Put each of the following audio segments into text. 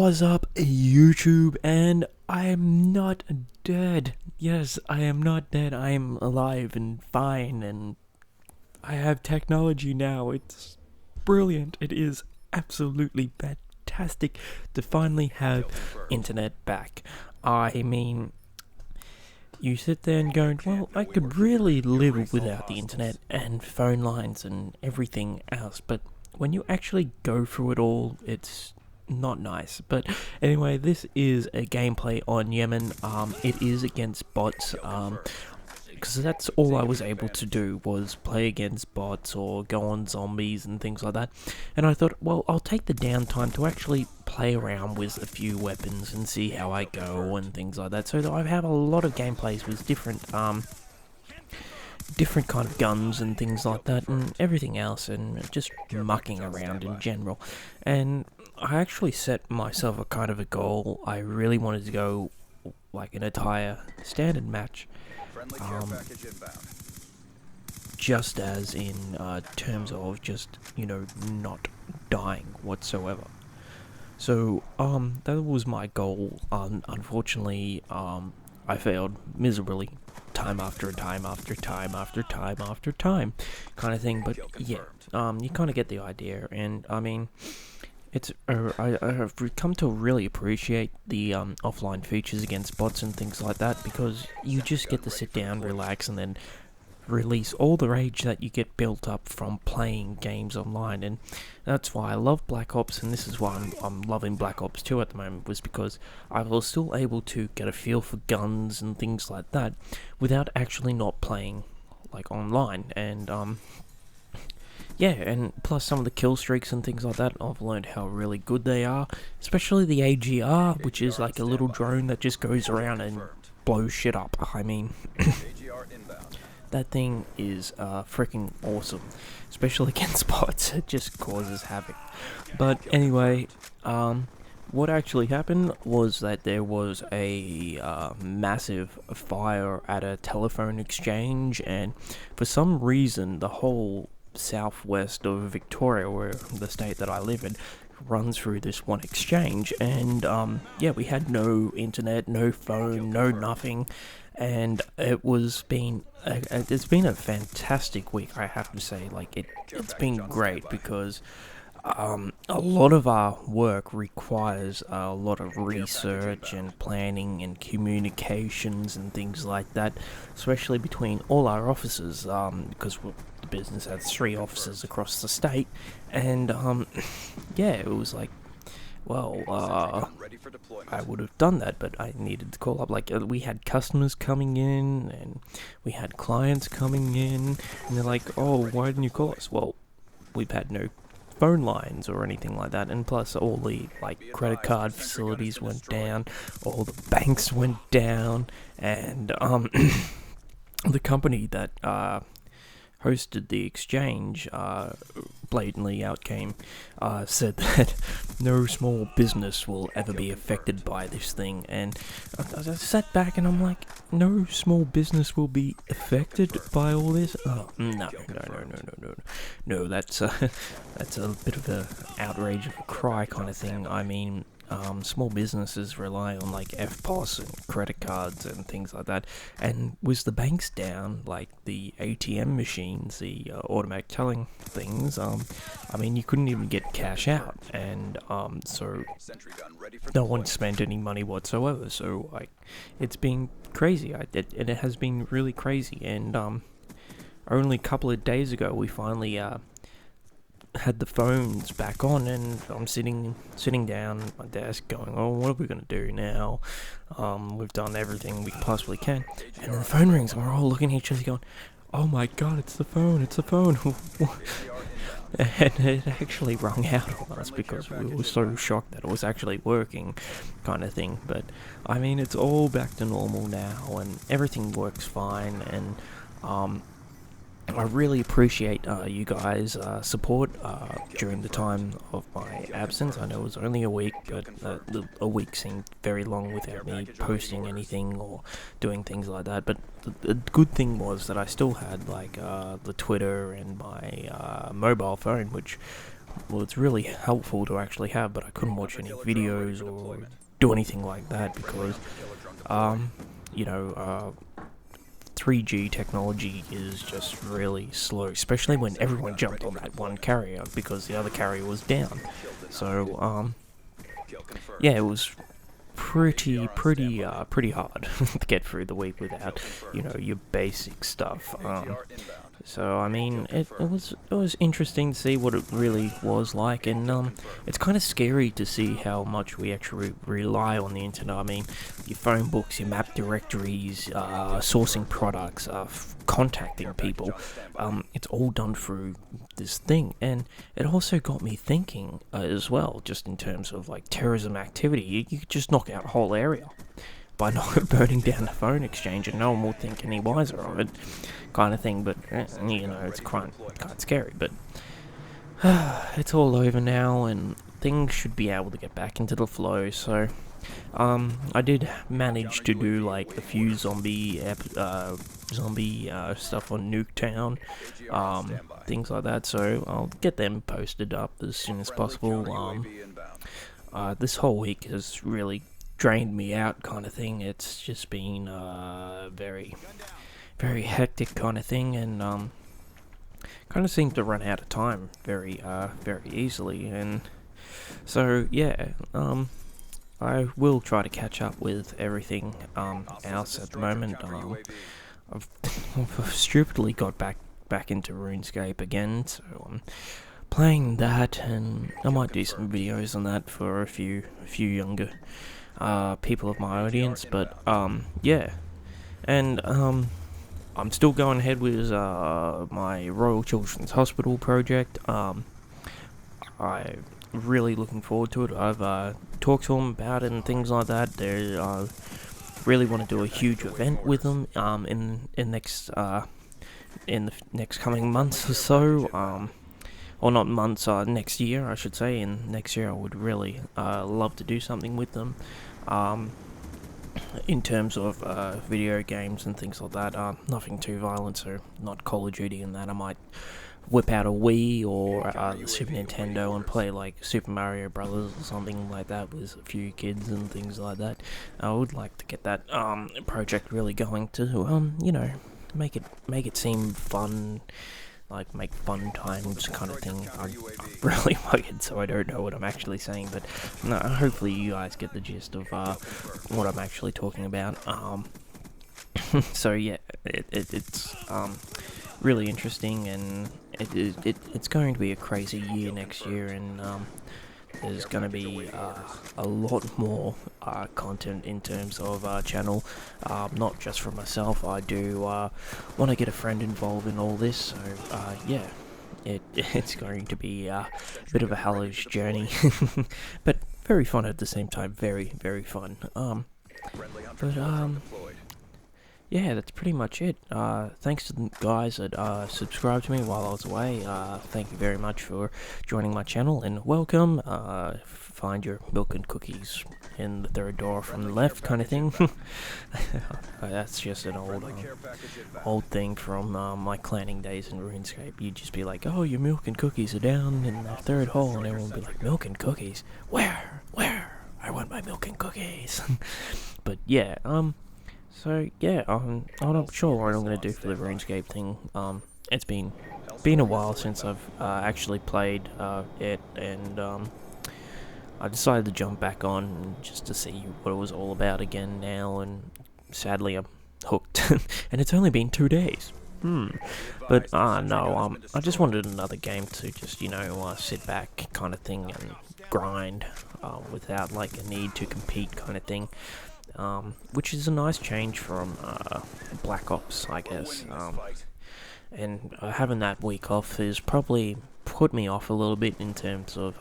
What's up, YouTube? And I am not dead. Yes, I am not dead. I am alive and fine, and I have technology now. It's brilliant. It is absolutely fantastic to finally have internet back. I mean, you sit there and go, well, I could really live without the internet and phone lines and everything else, but when you actually go through it all, it's not nice. But anyway, this is a gameplay on Yemen. It is against bots, because that's all I was able to do, was play against bots or go on zombies and things like that. And I thought, well, I'll take the downtime to actually play around with a few weapons and see how I go and things like that. So that I have a lot of gameplays with different kind of guns and things like that and everything else, and just mucking around in general. And I actually set myself a kind of a goal. I really wanted to go like an entire standard match, just as in terms of just, you know, not dying whatsoever. So that was my goal. Unfortunately, I failed miserably, time after time after time after time after time, kind of thing. But yeah, you kind of get the idea. And I mean, it's I've come to really appreciate the offline features against bots and things like that, because you just get to sit down, relax, and then release all the rage that you get built up from playing games online. And that's why I love Black Ops, and this is why I'm loving Black Ops 2 at the moment, was because I was still able to get a feel for guns and things like that without actually not playing like online. And yeah, and plus some of the kill streaks and things like that, I've learned how really good they are, especially the AGR, which is like a little drone that just goes around and blows shit up. I mean, that thing is freaking awesome, especially against bots. It just causes havoc. But anyway, what actually happened was that there was a massive fire at a telephone exchange, and for some reason the whole southwest of Victoria, where the state that I live in, runs through this one exchange. And yeah, we had no internet, no phone, no nothing. And it's been a fantastic week, I have to say. Like, it's been great, because a lot of our work requires a lot of research and planning and communications and things like that, especially between all our offices, because the business has 3 offices across the state. And yeah, it was like, well, I would have done that, but I needed to call up. Like, we had customers coming in, and we had clients coming in, and they're like, oh, why didn't you call us? Well, we've had no phone lines or anything like that, and plus all the like credit card facilities went down, all the banks went down, and the company that hosted the exchange blatantly said that no small business will ever be affected by this thing. And I sat back and I'm like, no small business will be affected by all this? Oh, no, that's a bit of a outrage of a cry kind of thing. I mean, small businesses rely on like FPOS and credit cards and things like that, and with the banks down, like the ATM machines, the automatic telling things, I mean, you couldn't even get cash out, and so no one spent any money whatsoever. So like, it's been crazy. It has been really crazy. And only a couple of days ago we finally had the phones back on, and I'm sitting down at my desk going, oh, what are we going to do now? We've done everything we possibly can. And then the phone rings, and we're all looking at each other going, oh my god, it's the phone. And it actually rung out on us because we were so shocked that it was actually working, kind of thing. But I mean, it's all back to normal now, and everything works fine. And I really appreciate you guys' support during the time of my absence. I know it was only a week, but a week seemed very long without me posting anything or doing things like that. But the good thing was that I still had like the Twitter and my mobile phone, which well, it's really helpful to actually have, but I couldn't watch any videos or do anything like that because, you know, 3G technology is just really slow, especially when everyone jumped on that one carrier because the other carrier was down. So, yeah, it was pretty hard to get through the week without, you know, your basic stuff. So I mean, it was interesting to see what it really was like, and it's kind of scary to see how much we actually rely on the internet. I mean, your phone books, your map directories, sourcing products, contacting people. It's all done through this thing, and it also got me thinking as well, just in terms of like terrorism activity. You could just knock out a whole area by not burning down the phone exchange, and no one will think any wiser of it, kind of thing. But you know, it's quite scary. But it's all over now, and things should be able to get back into the flow. So, I did manage to do like a few zombie stuff on Nuketown, things like that. So I'll get them posted up as soon as possible. This whole week has really drained me out, kind of thing. It's just been very hectic kind of thing, and kind of seem to run out of time very easily. And so yeah, I will try to catch up with everything else at the moment. I've stupidly got back into RuneScape again, so I'm playing that, and I might do some videos on that for a few younger people of my audience. But yeah, and I'm still going ahead with my Royal Children's Hospital project. I'm really looking forward to it. I've talked to them about it and things like that. They really want to do a huge event with them in the next coming months or so. Or not months, next year I should say. And next year I would really love to do something with them. In terms of video games and things like that, nothing too violent, so not Call of Duty and that. I might whip out a Wii or the Super Nintendo and play like Super Mario Brothers or something like that with a few kids and things like that. I would like to get that project really going to, you know, make it seem fun. Like, make fun times kind of thing. I'm really bugged, so I don't know what I'm actually saying, but no, hopefully you guys get the gist of what I'm actually talking about. So yeah, it's really interesting, and it's going to be a crazy year next year, and there's going to be a lot more content in terms of channel, not just for myself. I do want to get a friend involved in all this, so yeah, it's going to be a bit of a hellish journey, but very fun at the same time. Very fun. Yeah, that's pretty much it. Thanks to the guys that subscribed to me while I was away. Thank you very much for joining my channel, and welcome. Find your milk and cookies in the third door from the left, kind of thing. That's just an old thing from my clanning days in RuneScape. You'd just be like, "Oh, your milk and cookies are down in the third hole," and everyone would be like, "Milk and cookies? Where? I want my milk and cookies." But yeah, so yeah, I'm not sure what I'm gonna do for the RuneScape thing. It's been a while since I've actually played it, and I decided to jump back on just to see what it was all about again now, and sadly I'm hooked. And it's only been 2 days. But no, I just wanted another game to just, you know, sit back kind of thing and grind without like a need to compete kind of thing. Which is a nice change from Black Ops, I guess. And having that week off has probably put me off a little bit in terms of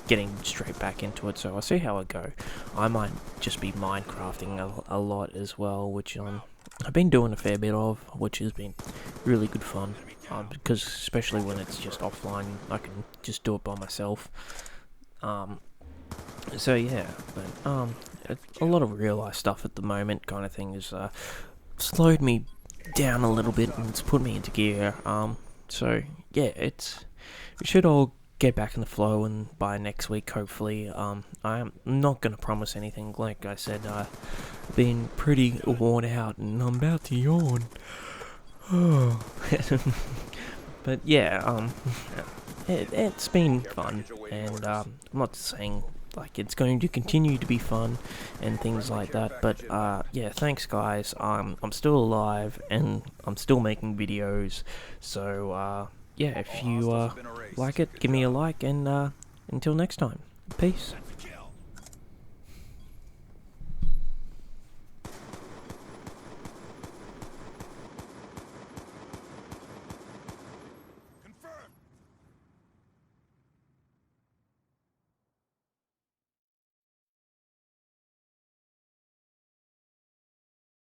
getting straight back into it, so I'll see how I go. I might just be Minecrafting a lot as well, which I've been doing a fair bit of, which has been really good fun, because especially when it's just offline, I can just do it by myself. So yeah, but a lot of real life stuff at the moment kind of thing has slowed me down a little bit, and it's put me into gear. So yeah, it should all get back in the flow, and by next week, hopefully, I am not gonna promise anything. Like I said, I've been pretty worn out, and I'm about to yawn. But yeah, it's been fun, and I'm not saying like it's going to continue to be fun and things like that, but yeah, thanks guys. I'm still alive and I'm still making videos, so yeah, if you like it, give me a like, and until next time, peace.